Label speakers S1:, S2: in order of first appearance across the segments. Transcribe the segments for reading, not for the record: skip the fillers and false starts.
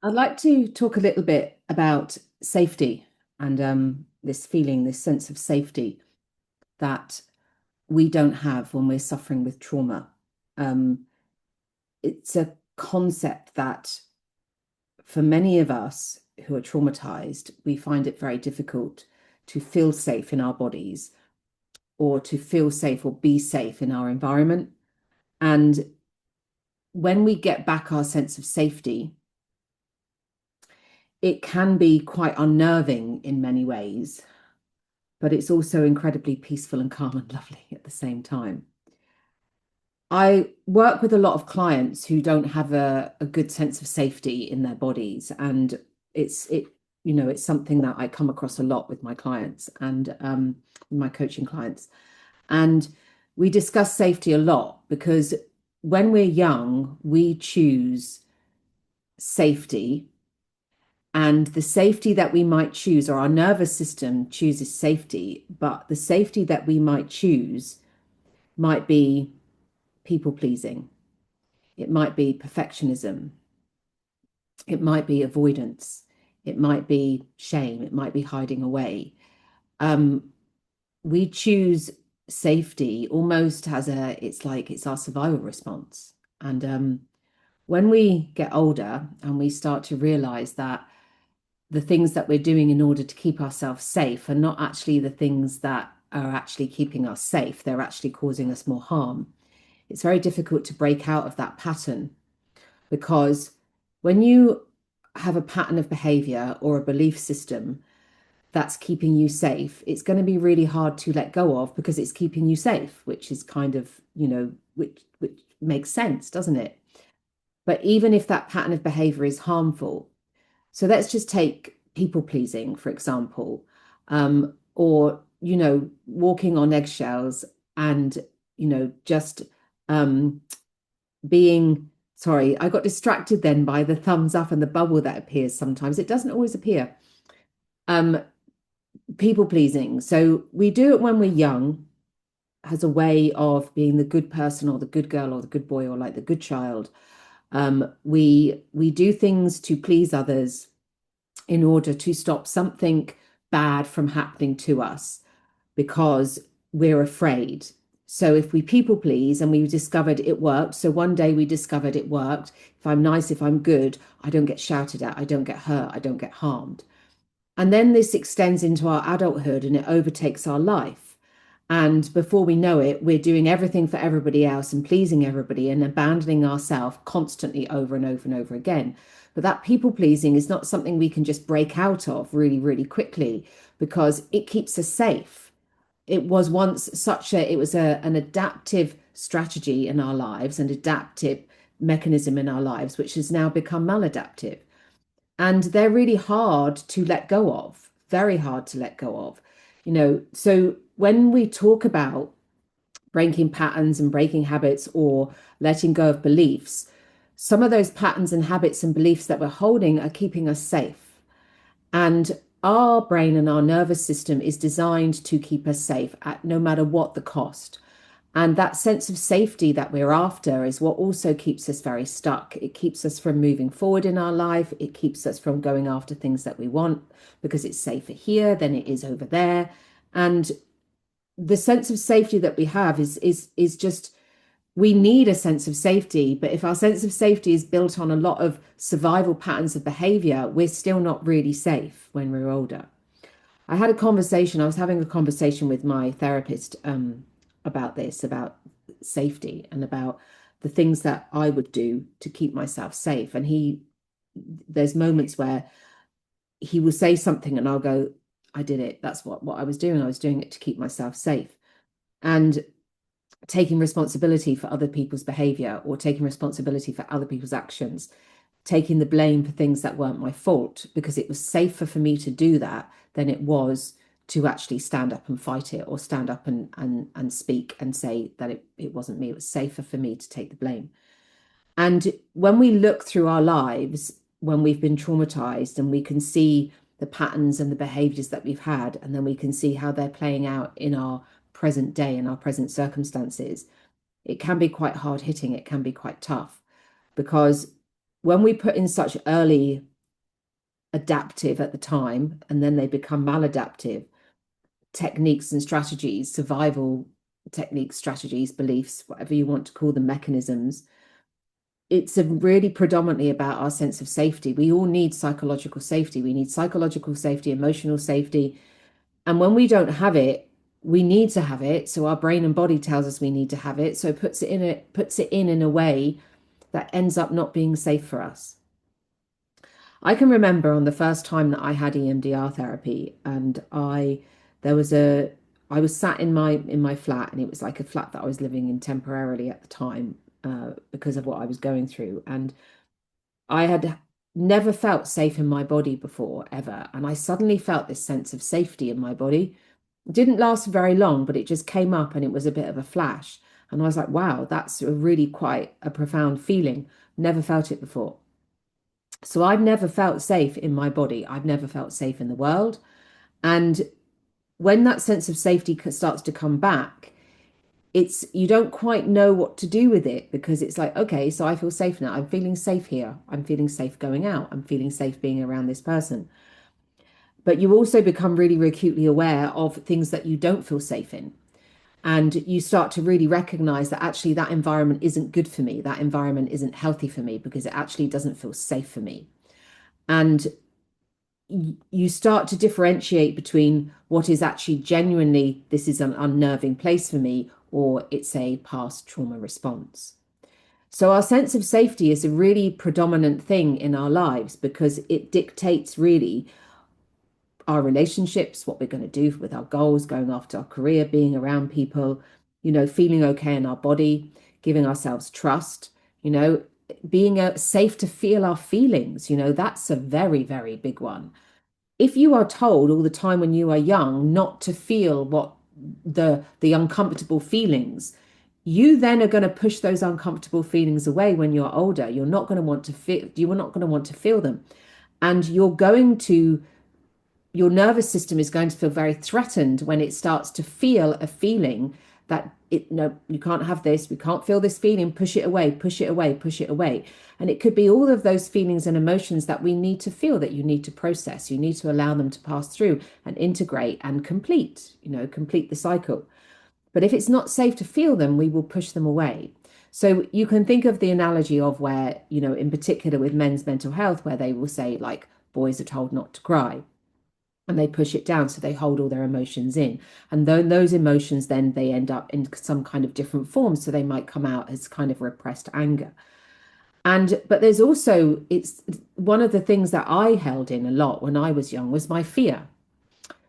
S1: I'd like to talk a little bit about safety and this feeling, this sense of safety that we don't have when we're suffering with trauma. Um, it's a concept that for many of us who are traumatized, we find it very difficult to feel safe in our bodies or to feel safe or be safe in our environment. And when we get back our sense of safety, it can be quite unnerving in many ways, but it's also incredibly peaceful and calm and lovely at the same time. I work with a lot of clients who don't have a good sense of safety in their bodies, and it's something that I come across a lot with my clients and my coaching clients. And we discuss safety a lot because when we're young, we choose safety, and the safety that we might choose, or our nervous system chooses safety, but the safety that we might choose might be people pleasing. It might be perfectionism. It might be avoidance. It might be shame. It might be hiding away. Um, we choose safety almost as it's like it's our survival response. And when we get older and we start to realize that the things that we're doing in order to keep ourselves safe are not actually the things that are actually keeping us safe, they're actually causing us more harm. It's very difficult to break out of that pattern because when you have a pattern of behavior or a belief system that's keeping you safe, it's going to be really hard to let go of because it's keeping you safe, which is kind of, which makes sense, doesn't it? But even if that pattern of behavior is harmful, so let's just take people pleasing, for example, or, walking on eggshells and, just um, being, sorry, I got distracted then by the thumbs up and the bubble that appears sometimes. It doesn't always appear. Um, People pleasing. So we do it when we're young as a way of being the good person or the good girl or the good boy or like the good child. We do things to please others in order to stop something bad from happening to us because we're afraid. So if we people please and we discovered it worked, so one day we discovered it worked. If I'm nice, if I'm good, I don't get shouted at, I don't get hurt, I don't get harmed. And then this extends into our adulthood and it overtakes our life. And before we know it, we're doing everything for everybody else and pleasing everybody and abandoning ourselves constantly over and over and over again. But that people pleasing is not something we can just break out of really, really quickly because it keeps us safe. It was once it was an adaptive strategy in our lives, an adaptive mechanism in our lives, which has now become maladaptive. And they're really hard to let go of, very hard to let go of. So when we talk about breaking patterns and breaking habits or letting go of beliefs, some of those patterns and habits and beliefs that we're holding are keeping us safe. And our brain and our nervous system is designed to keep us safe at no matter what the cost. And that sense of safety that we're after is what also keeps us very stuck. It keeps us from moving forward in our life. It keeps us from going after things that we want because it's safer here than it is over there. And the sense of safety that we have is just we need a sense of safety. But if our sense of safety is built on a lot of survival patterns of behavior, we're still not really safe when we're older. I was having a conversation with my therapist about this, about safety and about the things that I would do to keep myself safe. And there's moments where he will say something and I'll go, I did it. That's what I was doing. I was doing it to keep myself safe. And taking responsibility for other people's behavior or taking responsibility for other people's actions, taking the blame for things that weren't my fault because it was safer for me to do that than it was to actually stand up and fight it or stand up and speak and say that it wasn't me. It was safer for me to take the blame. And when we look through our lives, when we've been traumatized and we can see the patterns and the behaviors that we've had, and then we can see how they're playing out in our present day, in our present circumstances, it can be quite hard hitting. It can be quite tough because when we put in such early adaptive at the time, and then they become maladaptive techniques and strategies, survival techniques, strategies, beliefs, whatever you want to call them, mechanisms, it's really predominantly about our sense of safety. We all need psychological safety. We need psychological safety, emotional safety. And when we don't have it, we need to have it. So our brain and body tells us we need to have it. So it puts it in a way that ends up not being safe for us. I can remember on the first time that I had EMDR therapy, and I was sat in my flat, and it was like a flat that I was living in temporarily at the time, because of what I was going through. And I had never felt safe in my body before, ever. And I suddenly felt this sense of safety in my body. It didn't last very long, but it just came up and it was a bit of a flash. And I was like, wow, that's a really quite a profound feeling. Never felt it before. So I've never felt safe in my body. I've never felt safe in the world. And when that sense of safety starts to come back, it's you don't quite know what to do with it, because it's like, okay, so I feel safe now. I'm feeling safe here. I'm feeling safe going out. I'm feeling safe being around this person. But you also become really, really acutely aware of things that you don't feel safe in. And you start to really recognize that actually that environment isn't good for me. That environment isn't healthy for me because it actually doesn't feel safe for me. And you start to differentiate between what is actually genuinely, this is an unnerving place for me, or it's a past trauma response. So our sense of safety is a really predominant thing in our lives because it dictates really our relationships, what we're going to do with our goals, going after our career, being around people, feeling okay in our body, giving ourselves trust, being safe to feel our feelings. That's a very, very big one. If you are told all the time when you are young not to feel what the uncomfortable feelings, you then are going to push those uncomfortable feelings away when you're older. You're not going to want to feel, you are not going to want to feel them. And your nervous system is going to feel very threatened when it starts to feel a feeling that no, you can't have this, we can't feel this feeling, push it away, push it away, push it away. And it could be all of those feelings and emotions that we need to feel, that you need to process, you need to allow them to pass through and integrate and complete the cycle. But if it's not safe to feel them, we will push them away. So you can think of the analogy of where, in particular with men's mental health, where they will say, like, boys are told not to cry, and they push it down, so they hold all their emotions in, and then those emotions, then they end up in some kind of different form, so they might come out as kind of repressed anger. But there's also, it's one of the things that I held in a lot when I was young was my fear.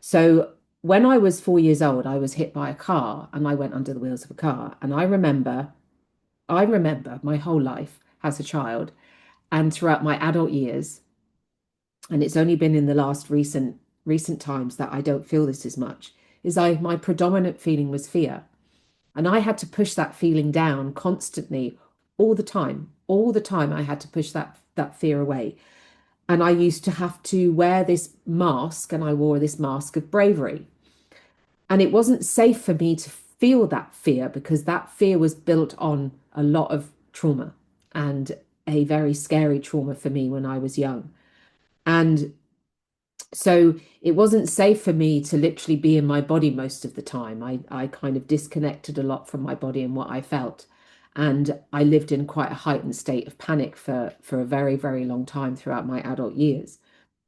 S1: So when I was 4 years old, I was hit by a car and I went under the wheels of a car. And I remember my whole life as a child and throughout my adult years, and it's only been in the last recent times that I don't feel this as much, is my predominant feeling was fear. And I had to push that feeling down constantly, all the time. All the time I had to push that fear away. And I used to have to wear this mask, and I wore this mask of bravery. And it wasn't safe for me to feel that fear because that fear was built on a lot of trauma, and a very scary trauma for me when I was young. And so it wasn't safe for me to literally be in my body most of the time. I kind of disconnected a lot from my body and what I felt. And I lived in quite a heightened state of panic for a very, very long time throughout my adult years.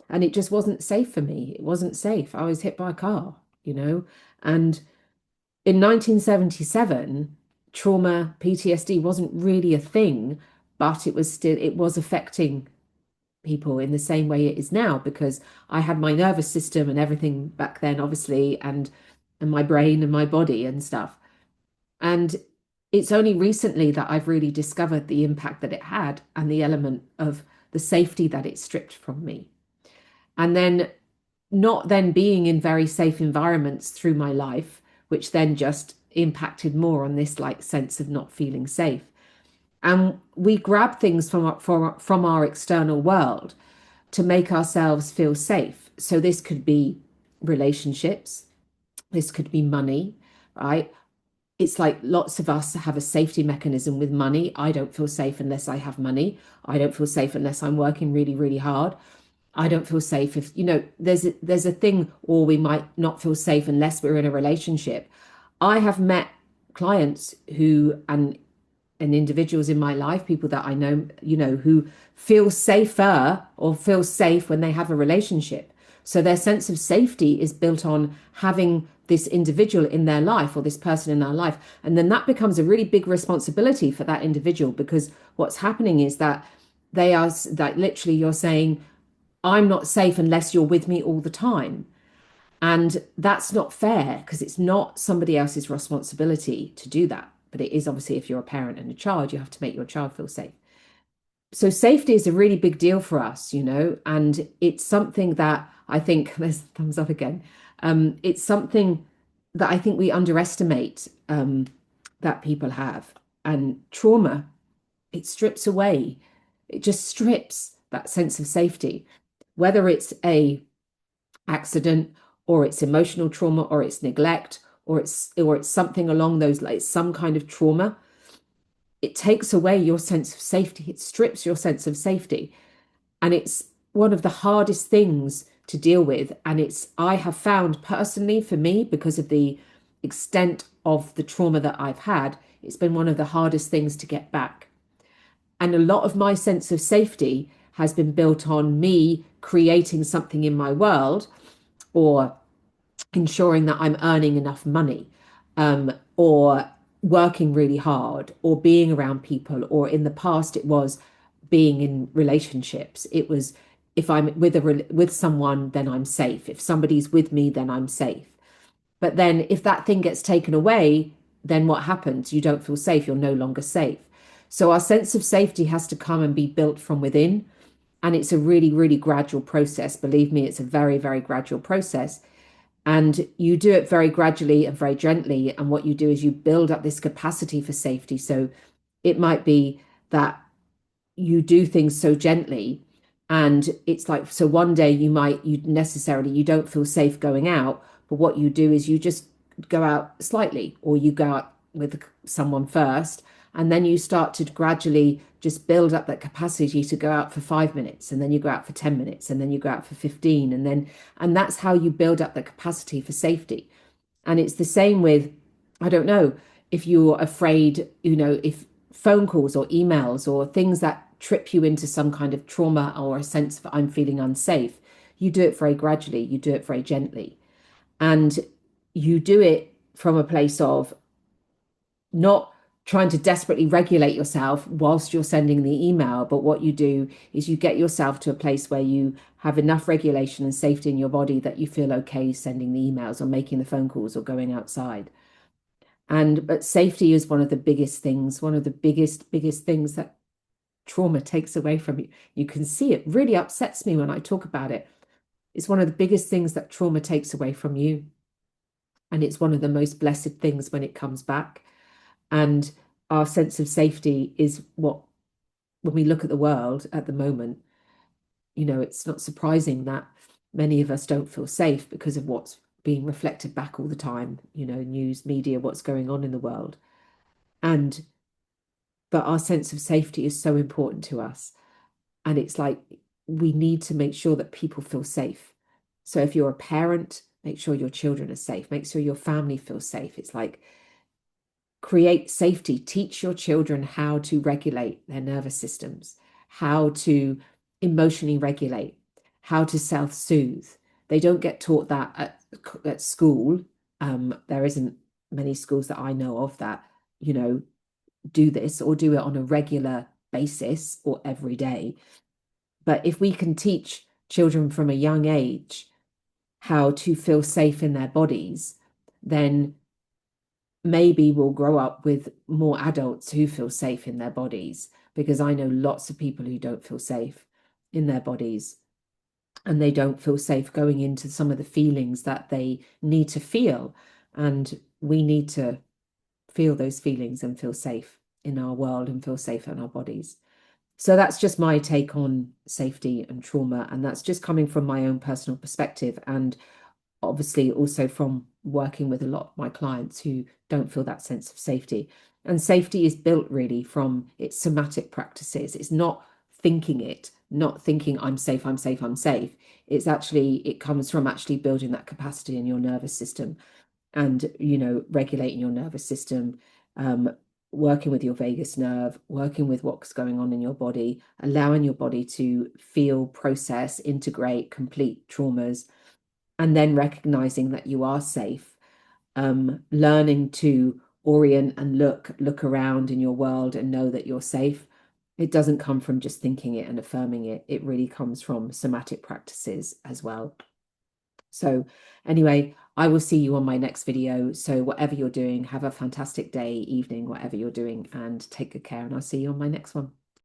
S1: And it just wasn't safe for me. It wasn't safe. I was hit by a car, And in 1977, trauma, PTSD wasn't really a thing, but it was affecting people in the same way it is now, because I had my nervous system and everything back then, obviously, and my brain and my body and stuff. And it's only recently that I've really discovered the impact that it had and the element of the safety that it stripped from me. And then not then being in very safe environments through my life, which then just impacted more on this like sense of not feeling safe. And we grab things from our external world to make ourselves feel safe. So this could be relationships, this could be money, right? it's like lots of us have a safety mechanism with money. I don't feel safe unless I have money. I don't feel safe unless I'm working really, really hard. I don't feel safe if, there's a thing, or we might not feel safe unless we're in a relationship. I have met clients who, and individuals in my life, people that I know, who feel safer or feel safe when they have a relationship. So their sense of safety is built on having this individual in their life or this person in their life. And then that becomes a really big responsibility for that individual, because what's happening is that they are like, literally, you're saying, I'm not safe unless you're with me all the time. And that's not fair, because it's not somebody else's responsibility to do that. But it is, obviously, if you're a parent and a child, you have to make your child feel safe. So safety is a really big deal for us, and it's something that I think, there's thumbs up again. It's something that I think we underestimate, that people have. And trauma, it strips away, it just strips that sense of safety, whether it's a accident, or it's emotional trauma, or it's neglect, or it's something along those lines, some kind of trauma. It takes away your sense of safety. It strips your sense of safety. And it's one of the hardest things to deal with. And I have found personally, for me, because of the extent of the trauma that I've had, it's been one of the hardest things to get back. And a lot of my sense of safety has been built on me creating something in my world, or ensuring that I'm earning enough money, or working really hard, or being around people, or in the past it was being in relationships. It was, if I'm with someone, then I'm safe. If somebody's with me, then I'm safe. But then if that thing gets taken away, then what happens? You don't feel safe. You're no longer safe. So our sense of safety has to come and be built from within. And it's a really, really gradual process. Believe me, it's a very, very gradual process. And you do it very gradually and very gently. And what you do is you build up this capacity for safety. So it might be that you do things so gently, and it's like, so one day you don't feel safe going out, but what you do is you just go out slightly, or you go out with someone first, and then you start to gradually just build up that capacity to go out for 5 minutes, and then you go out for 10 minutes, and then you go out for 15, and that's how you build up the capacity for safety. And it's the same with, I don't know, if you're afraid, if phone calls or emails or things that trip you into some kind of trauma or a sense of I'm feeling unsafe, you do it very gradually, you do it very gently. And you do it from a place of not trying to desperately regulate yourself whilst you're sending the email. But what you do is you get yourself to a place where you have enough regulation and safety in your body that you feel okay sending the emails or making the phone calls or going outside. But safety is one of the biggest things, one of the biggest things that trauma takes away from you. You can see it really upsets me when I talk about it. It's one of the biggest things that trauma takes away from you. And it's one of the most blessed things when it comes back. And our sense of safety is what, when we look at the world at the moment, it's not surprising that many of us don't feel safe because of what's being reflected back all the time, news, media, what's going on in the world. But our sense of safety is so important to us. And it's like, we need to make sure that people feel safe. So if you're a parent, make sure your children are safe, make sure your family feels safe. It's like, create safety, teach your children how to regulate their nervous systems, how to emotionally regulate, how to self-soothe. They don't get taught that at school. There isn't many schools that I know of that, do this or do it on a regular basis or every day. But if we can teach children from a young age how to feel safe in their bodies, then maybe we'll grow up with more adults who feel safe in their bodies, because I know lots of people who don't feel safe in their bodies, and they don't feel safe going into some of the feelings that they need to feel. And we need to feel those feelings and feel safe in our world and feel safe in our bodies. So that's just my take on safety and trauma. And that's just coming from my own personal perspective. And obviously also from working with a lot of my clients who don't feel that sense of safety. And safety is built really from its somatic practices. It's not thinking it, not thinking I'm safe, I'm safe, I'm safe. It's actually, it comes from actually building that capacity in your nervous system and, regulating your nervous system, um, working with your vagus nerve, working with what's going on in your body, allowing your body to feel, process, integrate, complete traumas, and then recognizing that you are safe, learning to orient and look around in your world and know that you're safe. It doesn't come from just thinking it and affirming it. It really comes from somatic practices as well. So anyway, I will see you on my next video. So whatever you're doing, have a fantastic day, evening, whatever you're doing, and take good care. And I'll see you on my next one.